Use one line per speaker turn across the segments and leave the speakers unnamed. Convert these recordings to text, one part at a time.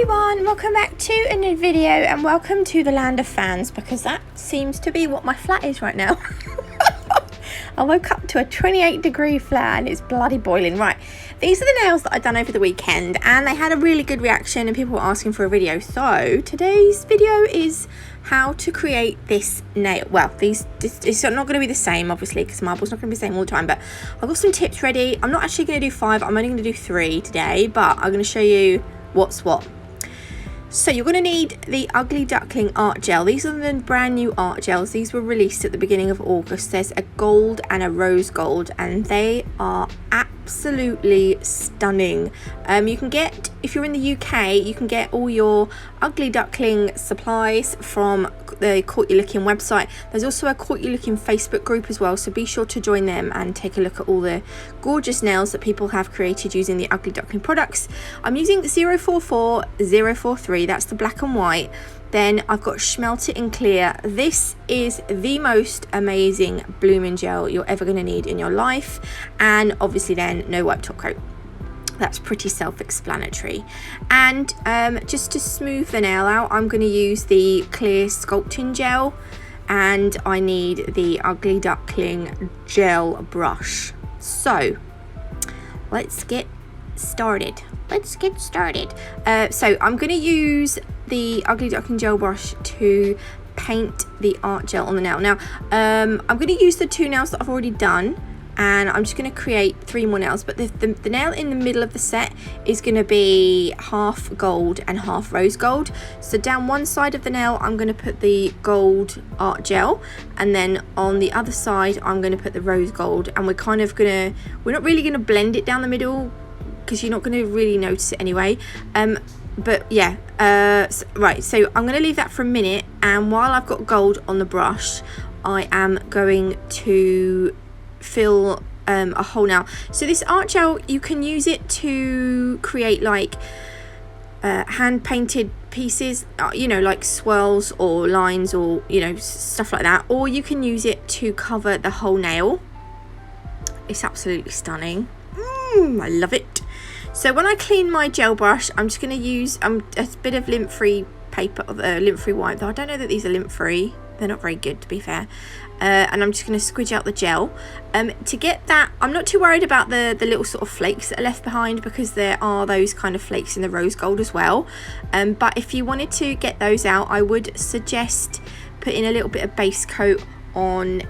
everyone, welcome back to a new video and welcome to the land of fans, because that seems to be what my flat is right now. I woke up to a 28-degree flat and it's bloody boiling. Right, these are the nails that I've done over the weekend and they had a really good reaction and people were asking for a video. So today's video is how to create this nail. Well, it's not going to be the same obviously because marble's not going to be the same all the time, but I've got some tips ready. I'm not actually going to do 5, I'm only going to do 3 today, but I'm going to show you what's what. So you're going to need the Ugly Duckling art gel. These are the brand new art gels. These were released at the beginning of August. There's a gold and a rose gold and they are absolutely stunning. You can get, if you're in the UK, you can get all your Ugly Duckling supplies from the Caught You Looking website. There's also a Caught You Looking Facebook group as well, so be sure to join them and take a look at all the gorgeous nails that people have created using the Ugly Duckling products. I'm using 044043, that's the black and white. Then I've got Smelt It in clear. This is the most amazing blooming gel you're ever going to need in your life, and obviously then no wipe top coat. That's pretty self-explanatory. And just to smooth the nail out, I'm going to use the clear sculpting gel, and I need the Ugly Duckling gel brush. So let's get started. So I'm going to use the Ugly Duckling gel brush to paint the art gel on the nail. Now I'm going to use the 2 nails that I've already done, and I'm just going to create 3 more nails, but the nail in the middle of the set is going to be half gold and half rose gold. So down one side of the nail I'm going to put the gold art gel, and then on the other side I'm going to put the rose gold, and we're not really going to blend it down the middle because you're not going to really notice it anyway. But yeah, right, so I'm going to leave that for a minute, and while I've got gold on the brush I am going to fill a hole now. So this art gel, you can use it to create like hand painted pieces, you know, like swirls or lines or, you know, stuff like that, or you can use it to cover the whole nail. It's absolutely stunning. I love it. So when I clean my gel brush, I'm just going to use a bit of lint-free paper, lint-free wipe, though I don't know that these are lint-free. They're not very good, to be fair. And I'm just going to squidge out the gel. To get that, I'm not too worried about the little sort of flakes that are left behind, because there are those kind of flakes in the rose gold as well. But if you wanted to get those out, I would suggest putting a little bit of base coat on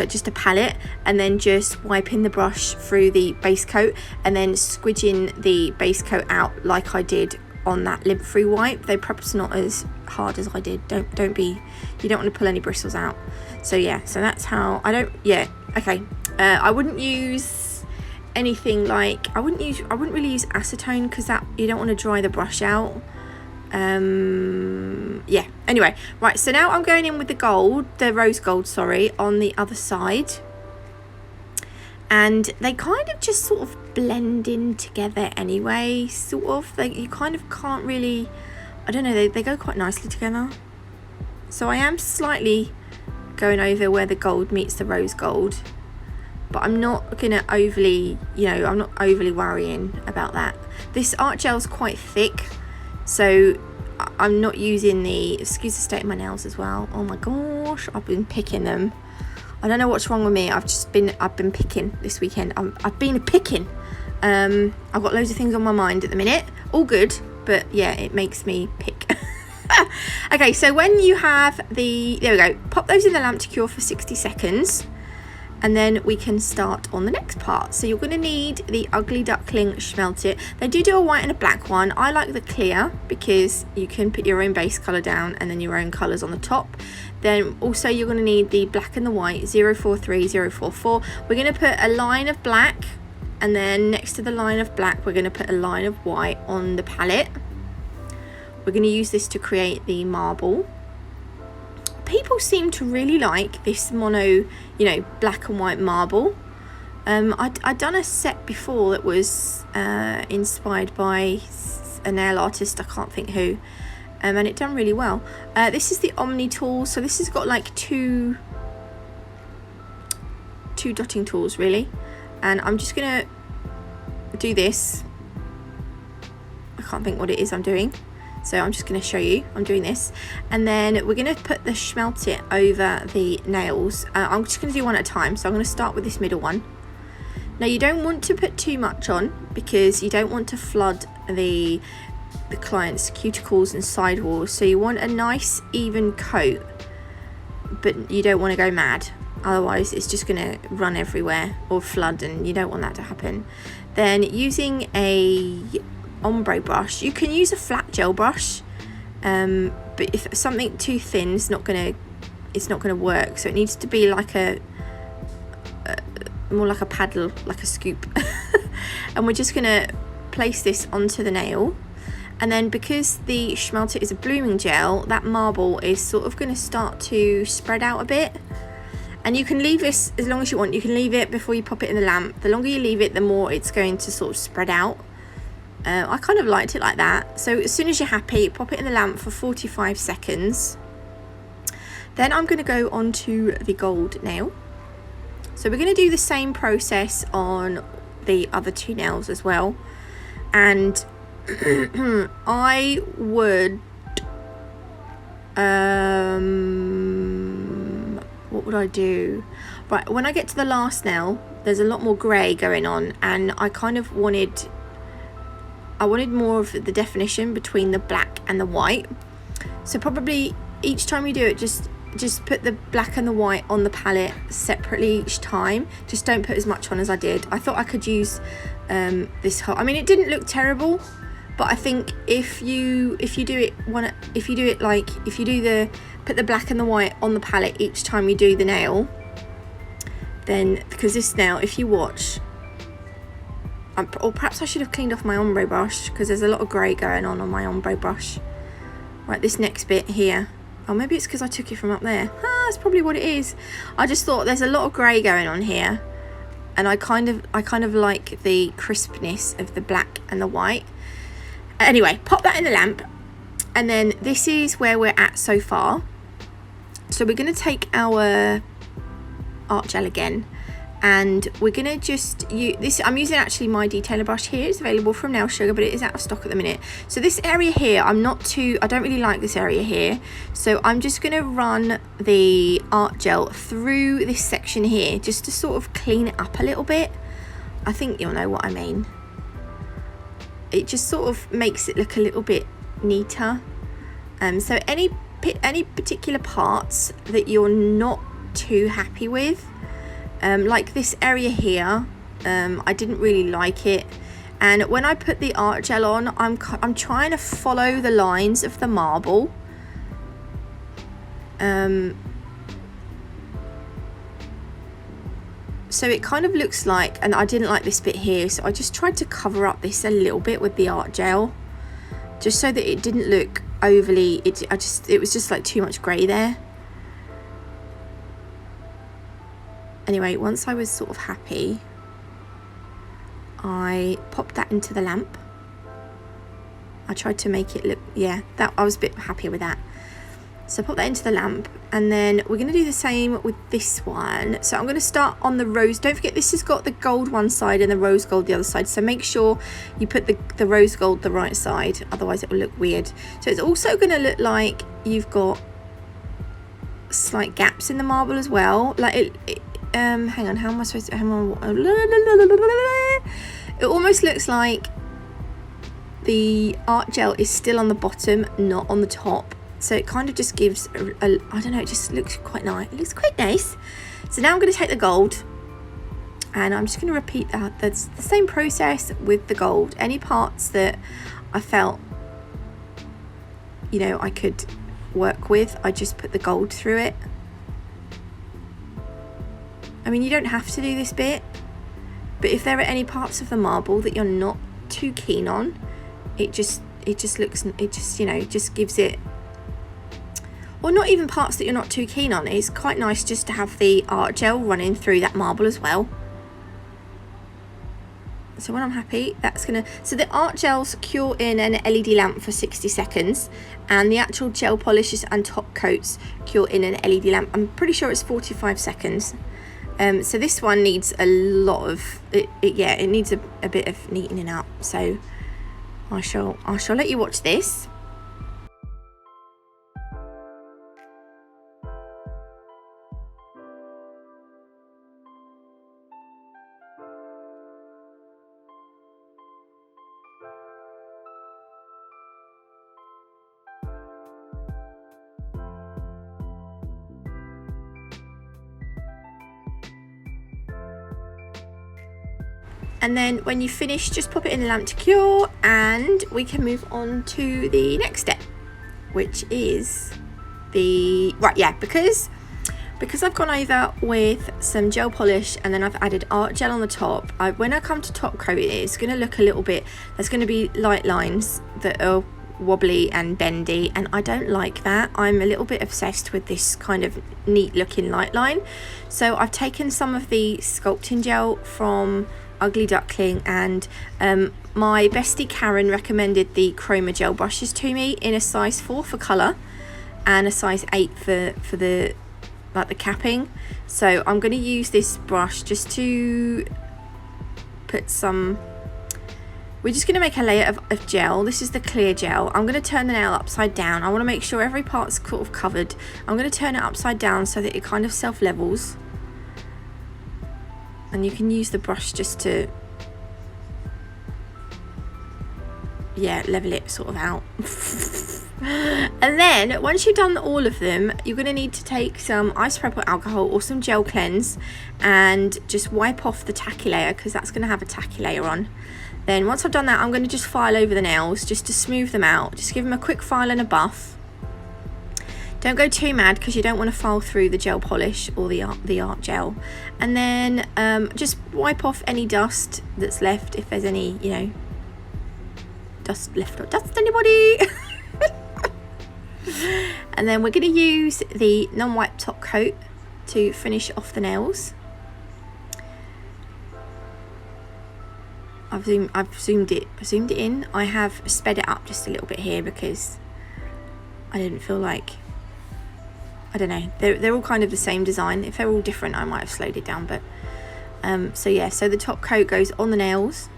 just a palette, and then just wiping the brush through the base coat and then squidging the base coat out like I did on that lint-free wipe. Though perhaps not as hard as I did. You don't want to pull any bristles out. So yeah, so that's how I wouldn't use anything like, I wouldn't really use acetone, because that, you don't want to dry the brush out. Yeah, anyway, right, so now I'm going in with the rose gold, sorry, on the other side, and they kind of just sort of blend in together anyway, sort of. You kind of can't really, I don't know, they go quite nicely together. So I am slightly going over where the gold meets the rose gold, but I'm not gonna overly, I'm not overly worrying about that. This art gel's quite thick, so I'm not using excuse the state of my nails as well. Oh my gosh, I've been picking them. I don't know what's wrong with me. I've been picking this weekend. I've been picking. I've got loads of things on my mind at the minute. All good, but yeah, it makes me pick. Okay, so when you have there we go, pop those in the lamp to cure for 60 seconds. And then we can start on the next part. So you're going to need the Ugly Duckling Smelt It. They do a white and a black one. I like the clear because you can put your own base colour down and then your own colours on the top. Then also you're going to need the black and the white, 043044. We're going to put a line of black, and then next to the line of black we're going to put a line of white on the palette. We're going to use this to create the marble. People seem to really like this mono, black and white marble. I'd done a set before that was inspired by a nail artist, I can't think who, and it done really well. This is the Omni tool, so this has got like two dotting tools really, and I'm just gonna do this. I can't think what it is I'm doing. So I'm just going to show you. I'm doing this. And then we're going to put the Schmelt It over the nails. I'm just going to do one at a time. So I'm going to start with this middle one. Now you don't want to put too much on because you don't want to flood the client's cuticles and sidewalls. So you want a nice even coat, but you don't want to go mad. Otherwise it's just going to run everywhere or flood, and you don't want that to happen. Then using a ombre brush, you can use a flat gel brush, but if something too thin, it's not gonna work. So it needs to be like more like a paddle, like a scoop. And we're just gonna place this onto the nail. And then because the Schmelt It is a blooming gel, that marble is sort of going to start to spread out a bit. And you can leave this as long as you want. You can leave it before you pop it in the lamp. The longer you leave it, the more it's going to sort of spread out. I kind of liked it like that. So as soon as you're happy, pop it in the lamp for 45 seconds. Then I'm going to go on to the gold nail. So we're going to do the same process on the other two nails as well. And I would what would I do? Right, when I get to the last nail, there's a lot more grey going on, and I kind of wanted more of the definition between the black and the white. So probably each time you do it, just put the black and the white on the palette separately each time. Just don't put as much on as I did. I thought I could use this whole, I mean, it didn't look terrible, but I think if you put the black and the white on the palette each time you do the nail, then, because this nail, if you watch, or perhaps I should have cleaned off my ombre brush, because there's a lot of grey going on my ombre brush. Right, this next bit here, oh, maybe it's because I took it from up there. That's probably what it is. I just thought there's a lot of grey going on here, and I kind of like the crispness of the black and the white. Anyway, pop that in the lamp, and then this is where we're at so far. So we're going to take our art gel again, and we're going to just use this. I'm using actually my detailer brush here. It's available from Nail Sugar, but it is out of stock at the minute. So this area here, I don't really like this area here. So I'm just going to run the art gel through this section here, just to sort of clean it up a little bit. I think you'll know what I mean. It just sort of makes it look a little bit neater. So any particular parts that you're not too happy with, like this area here, I didn't really like it, and when I put the art gel on, I'm trying to follow the lines of the marble. So it kind of looks like, and I didn't like this bit here, so I just tried to cover up this a little bit with the art gel, just so that it didn't look overly, it was just like too much grey there. Anyway, once I was sort of happy, I popped that into the lamp. I tried to make it look, yeah, that I was a bit happier with that. So pop that into the lamp, and then we're going to do the same with this one. So I'm going to start on the rose. Don't forget, this has got the gold one side and the rose gold the other side. So make sure you put the rose gold the right side, otherwise it will look weird. So it's also going to look like you've got slight gaps in the marble as well. Like hang on, how am I supposed to? It almost looks like the art gel is still on the bottom, not on the top. So it kind of just gives I don't know, it just looks quite nice. It looks quite nice. So now I'm going to take the gold, and I'm just going to repeat that. That's the same process with the gold. Any parts that I felt, you know, I could work with, I just put the gold through it. I mean, you don't have to do this bit, but if there are any parts of the marble that you're not too keen on, it just gives it, or not even parts that you're not too keen on. It's quite nice just to have the art gel running through that marble as well. So when I'm happy, that's gonna, so the art gels cure in an LED lamp for 60 seconds, and the actual gel polishes and top coats cure in an LED lamp. I'm pretty sure it's 45 seconds. So this one needs a lot of, it needs a bit of neatening up. So I shall let you watch this. And then when you finish, just pop it in the lamp to cure, and we can move on to the next step, which is because I've gone over with some gel polish and then I've added art gel on the top. When I come to top coat it, it's going to look a little bit, there's going to be light lines that are wobbly and bendy, and I don't like that. I'm a little bit obsessed with this kind of neat looking light line. So I've taken some of the sculpting gel from Ugly Duckling, and my bestie Karen recommended the chroma gel brushes to me in a size 4 for colour and a size 8 for the capping. So I'm going to use this brush just to put some, we're just going to make a layer of gel. This is the clear gel. I'm going to turn the nail upside down. I want to make sure every part's sort of covered. I'm going to turn it upside down so that it kind of self levels. And you can use the brush just to, yeah, level it sort of out. And then once you've done all of them, you're going to need to take some isopropyl alcohol or some gel cleanse and just wipe off the tacky layer, because that's going to have a tacky layer on. Then once I've done that, I'm going to just file over the nails just to smooth them out. Just give them a quick file and a buff. Don't go too mad, because you don't want to file through the gel polish or the art gel. And then just wipe off any dust that's left, if there's any, you know, dust left or dust anybody. And then we're going to use the non-wipe top coat to finish off the nails. I've zoomed it in. I have sped it up just a little bit here because I didn't feel like, I don't know, they're all kind of the same design. If they're all different, I might have slowed it down, but so yeah, so the top coat goes on the nails.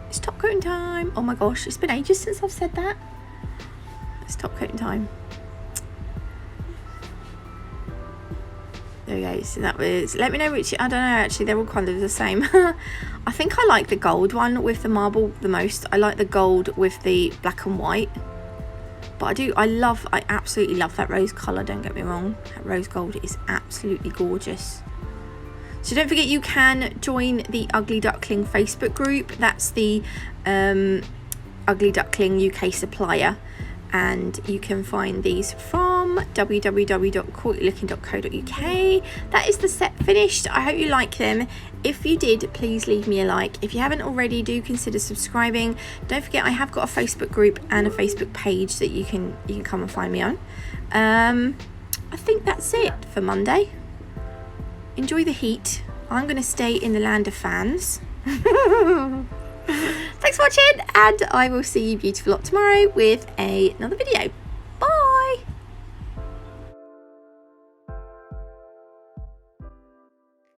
It's top coating time. Oh my gosh, it's been ages since I've said that. It's top coating time. There we go. So that was, let me know which, I don't know, actually they're all kind of the same. I think I like the gold one with the marble the most. I like the gold with the black and white. But I absolutely love that rose colour, don't get me wrong. That rose gold is absolutely gorgeous. So don't forget, you can join the Ugly Duckling Facebook group. That's the Ugly Duckling UK supplier. And you can find these from www.courtlooking.co.uk. That is the set finished. I hope you like them. If you did, please leave me a like. If you haven't already, do consider subscribing. Don't forget, I have got a Facebook group and a Facebook page that you can come and find me on. I think that's it for Monday. Enjoy the heat. I'm going to stay in the land of fans. Thanks for watching, and I will see you beautiful lot tomorrow with another video.